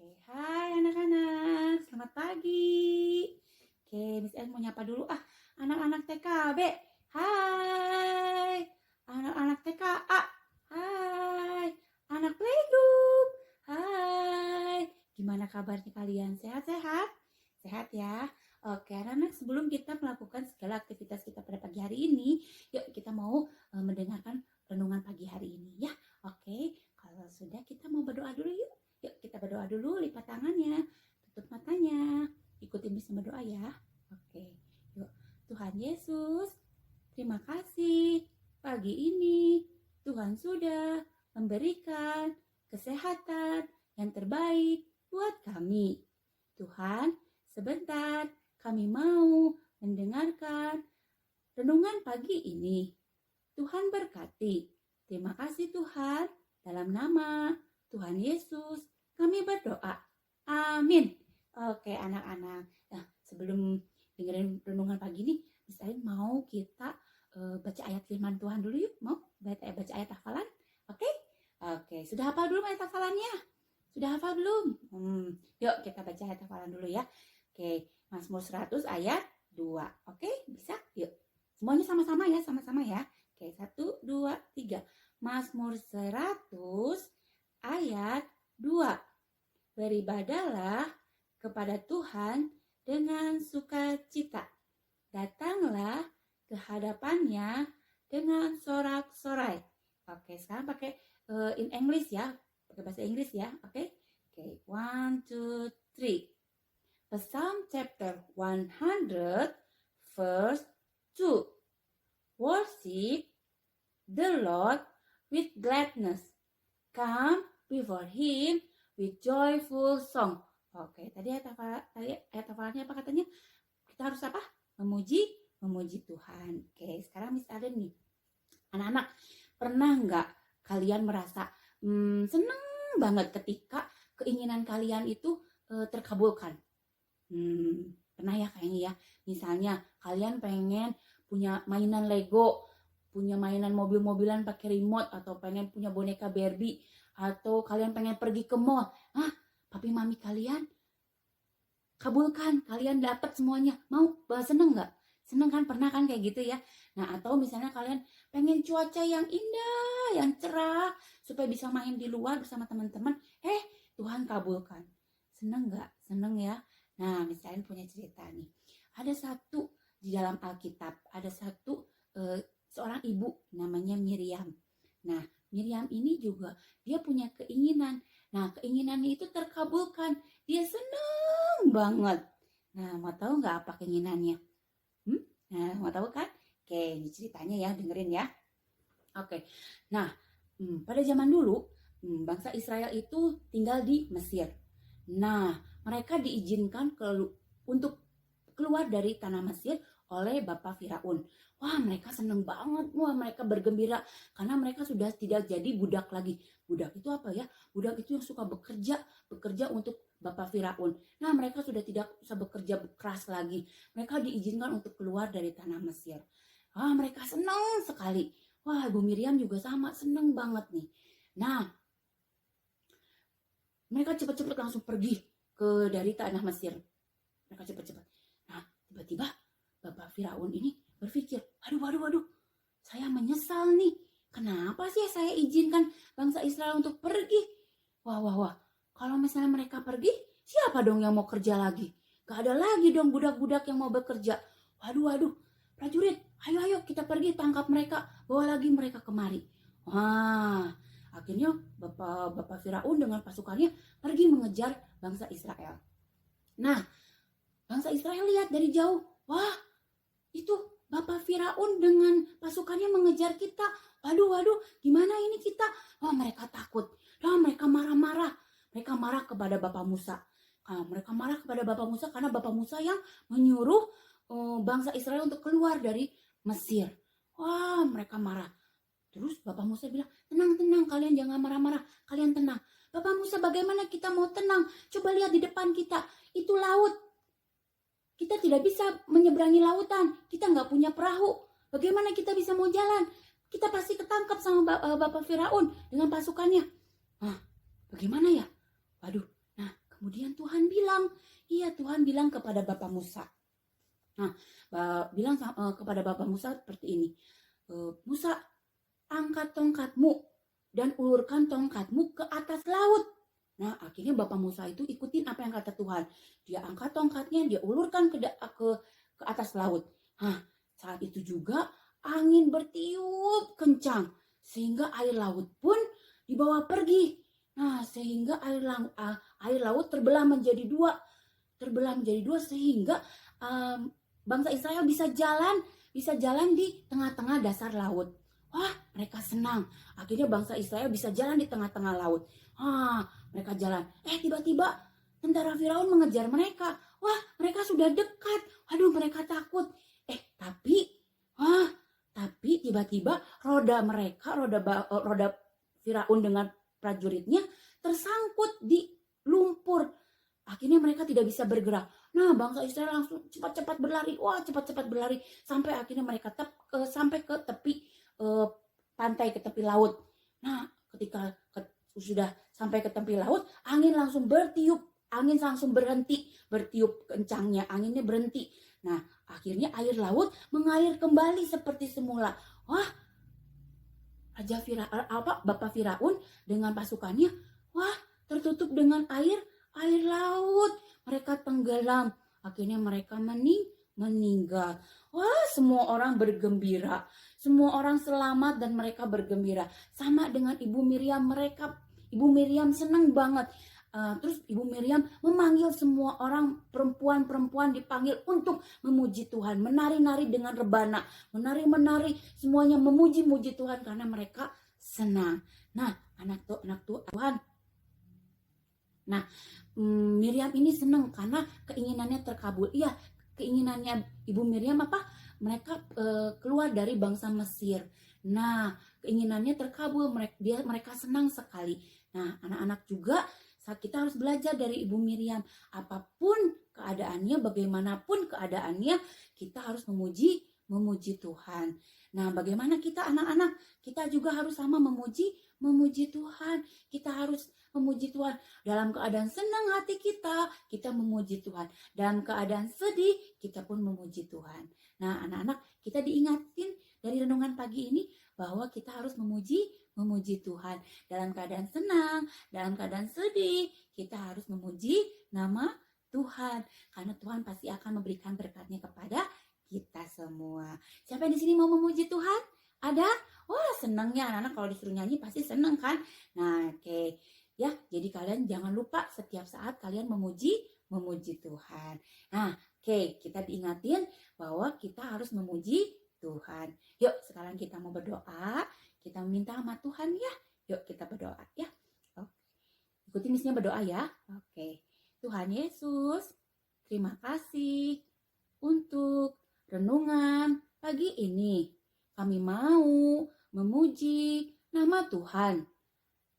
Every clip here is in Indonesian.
Oke, hai anak-anak, selamat pagi. Oke, Miss El mau nyapa dulu. Anak-anak TKB, hai. Anak-anak TKA, hai. Anak playgroup, hai. Gimana kabarnya kalian? Sehat-sehat? Sehat ya? Oke, anak-anak, sebelum kita melakukan segala aktivitas kita pada pagi hari ini, yuk kita mau mendengarkan renungan pagi hari ini ya. Oke, kalau sudah kita mau berdoa dulu yuk. Yuk kita berdoa dulu, lipat tangannya, tutup matanya, ikutin Miss berdoa ya. Oke, yuk. Tuhan Yesus, terima kasih pagi ini Tuhan sudah memberikan kesehatan yang terbaik buat kami. Tuhan, sebentar kami mau mendengarkan renungan pagi ini. Tuhan berkati. Terima kasih Tuhan, dalam nama Tuhan Yesus kami berdoa. Amin. Oke anak-anak. Nah, sebelum dengerin renungan pagi ini, misalnya mau kita baca ayat firman Tuhan dulu yuk. Mau baca ayat hafalan? Oke? Oke, sudah hafal belum ayat hafalannya? Sudah hafal belum? Yuk kita baca ayat hafalan dulu ya. Oke, Mazmur 100 ayat 2. Oke, bisa? Yuk. Semuanya sama-sama ya, sama-sama ya. Oke, 1, 2, 3. Mazmur 100 ayat 2. Beribadahlah kepada Tuhan dengan sukacita. Datanglah ke hadapannya dengan sorak-sorai. Oke, sekarang pakai in English ya. Pakai bahasa Inggris ya. Oke. Oke, 1, 2, 3. Psalm chapter 100 verse 2. Worship the Lord with gladness. Come before him with joyful song. Oke, tadi ayat hafalannya apa katanya? Kita harus apa? Memuji Tuhan. Oke, sekarang Miss Alden nih. Anak-anak, pernah nggak kalian merasa seneng banget ketika keinginan kalian itu terkabulkan? Pernah ya kayaknya ya. Misalnya kalian pengen punya mainan Lego, punya mainan mobil-mobilan pakai remote, atau pengen punya boneka Barbie, atau kalian pengen pergi ke mall. Papi mami kalian kabulkan, kalian dapat semuanya. Mau? Seneng nggak? Seneng kan? Pernah kan kayak gitu ya? Nah, atau misalnya kalian pengen cuaca yang indah, yang cerah, supaya bisa main di luar bersama teman-teman. Tuhan kabulkan. Seneng nggak? Seneng ya? Nah, misalnya punya cerita nih. Ada satu di dalam Alkitab, ada satu seorang ibu namanya Miriam. Nah, Miriam ini juga dia punya keinginan. Nah, keinginannya itu terkabulkan. Dia senang banget. Nah, mau tahu nggak apa keinginannya? Nah, mau tahu kan? Oke, ini ceritanya ya, dengerin ya. Oke, nah pada zaman dulu bangsa Israel itu tinggal di Mesir. Nah, mereka diizinkan untuk keluar dari tanah Mesir oleh Bapak Firaun. Wah, mereka seneng banget. Wah, mereka bergembira karena mereka sudah tidak jadi budak lagi. Budak itu apa ya? Budak itu yang suka bekerja untuk Bapak Firaun. Nah, mereka sudah tidak bisa bekerja keras lagi. Mereka diizinkan untuk keluar dari tanah Mesir. Mereka senang sekali. Wah, Ibu Miriam juga sama, seneng banget nih. Nah, mereka cepat-cepat langsung pergi dari tanah Mesir. Mereka cepat-cepat. Nah, tiba-tiba Bapak Firaun ini berpikir, waduh, saya menyesal nih. Kenapa sih saya izinkan bangsa Israel untuk pergi? Wah. Kalau misalnya mereka pergi, siapa dong yang mau kerja lagi? Gak ada lagi dong budak-budak yang mau bekerja. Waduh, prajurit, ayo kita pergi tangkap mereka, bawa lagi mereka kemari. Akhirnya Bapak Firaun dengan pasukannya pergi mengejar bangsa Israel. Nah, bangsa Israel lihat dari jauh, wah, itu Bapak Firaun dengan pasukannya mengejar kita. Waduh, gimana ini kita? Wah, mereka takut. Mereka marah-marah. Mereka marah kepada Bapak Musa. Mereka marah kepada Bapak Musa karena Bapak Musa yang menyuruh bangsa Israel untuk keluar dari Mesir. Wah, mereka marah. Terus Bapak Musa bilang, tenang, kalian jangan marah-marah. Kalian tenang. Bapak Musa, bagaimana kita mau tenang? Coba lihat di depan kita. Itu laut. Kita tidak bisa menyeberangi lautan. Kita nggak punya perahu. Bagaimana kita bisa mau jalan? Kita pasti ketangkap sama Bapak Firaun dengan pasukannya. Bagaimana ya? Waduh. Nah, Kemudian Tuhan bilang kepada Bapak Musa. Nah, bilang kepada Bapak Musa seperti ini. Musa, angkat tongkatmu dan ulurkan tongkatmu ke atas laut. Nah, akhirnya Bapak Musa itu ikutin apa yang kata Tuhan. Dia angkat tongkatnya, dia ulurkan ke atas laut. Nah, saat itu juga angin bertiup kencang sehingga air laut pun dibawa pergi. Nah, sehingga air laut terbelah menjadi dua sehingga bangsa Israel bisa jalan di tengah-tengah dasar laut. Wah, mereka senang. Akhirnya bangsa Israel bisa jalan di tengah-tengah laut. Mereka jalan. Tiba-tiba tentara Firaun mengejar mereka. Wah, mereka sudah dekat. Aduh, mereka takut. Tapi tiba-tiba roda Firaun dengan prajuritnya tersangkut di lumpur. Akhirnya mereka tidak bisa bergerak. Nah, bangsa Israel langsung cepat-cepat berlari. Sampai akhirnya mereka sampai ke tepi pantai, ke tepi laut. Nah, ketika sudah sampai ke tepi laut, angin langsung berhenti bertiup kencangnya. Anginnya berhenti. Nah, akhirnya air laut mengalir kembali seperti semula. Wah, Bapak Firaun dengan pasukannya, tertutup dengan air laut. Mereka tenggelam. Akhirnya mereka meninggal. Wah, semua orang bergembira. Semua orang selamat dan mereka bergembira. Sama dengan Ibu Miriam senang banget. Terus Ibu Miriam memanggil semua orang, perempuan dipanggil untuk memuji Tuhan, menari-nari dengan rebana, menari-menari, semuanya memuji-muji Tuhan karena mereka senang. Nah, anak Tuhan. Nah, Miriam ini senang karena keinginannya terkabul. Iya, keinginannya Ibu Miriam apa? Mereka keluar dari bangsa Mesir. Nah, keinginannya terkabul. Mereka senang sekali. Nah, anak-anak juga kita harus belajar dari Ibu Miriam. Apapun keadaannya, bagaimanapun keadaannya, kita harus memuji Tuhan. Nah, bagaimana kita anak-anak? Kita juga harus sama memuji Tuhan. Kita harus memuji Tuhan. Dalam keadaan senang hati kita memuji Tuhan. Dalam keadaan sedih, kita pun memuji Tuhan. Nah, anak-anak, kita diingatin dari renungan pagi ini bahwa kita harus memuji Tuhan. Dalam keadaan senang, dalam keadaan sedih, kita harus memuji nama Tuhan. Karena Tuhan pasti akan memberikan berkatnya kepada kita semua. Siapa yang di sini mau memuji Tuhan? Ada? Wah, senangnya anak-anak kalau disuruh nyanyi pasti senang kan? Nah, oke. Ya, jadi kalian jangan lupa setiap saat kalian memuji Tuhan. Nah, oke, kita diingatin bahwa kita harus memuji Tuhan. Yuk, sekarang kita mau berdoa. Kita meminta sama Tuhan ya. Yuk kita berdoa ya. Ikuti misinya berdoa ya. Oke. Tuhan Yesus, terima kasih untuk renungan pagi ini. Kami mau memuji nama Tuhan.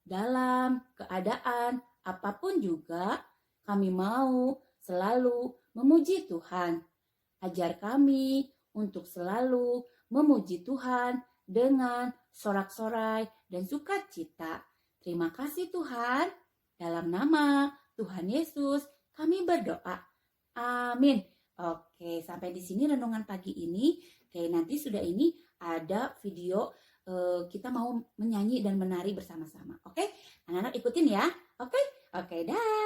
Dalam keadaan apapun juga, kami mau selalu memuji Tuhan. Ajar kami untuk selalu memuji Tuhan dengan sorak-sorai dan sukacita. Terima kasih Tuhan. Dalam nama Tuhan Yesus kami berdoa. Amin. Oke, sampai di sini renungan pagi ini. Oke, nanti sudah ini ada video kita mau menyanyi dan menari bersama-sama. Oke, anak-anak ikutin ya. Oke, dah.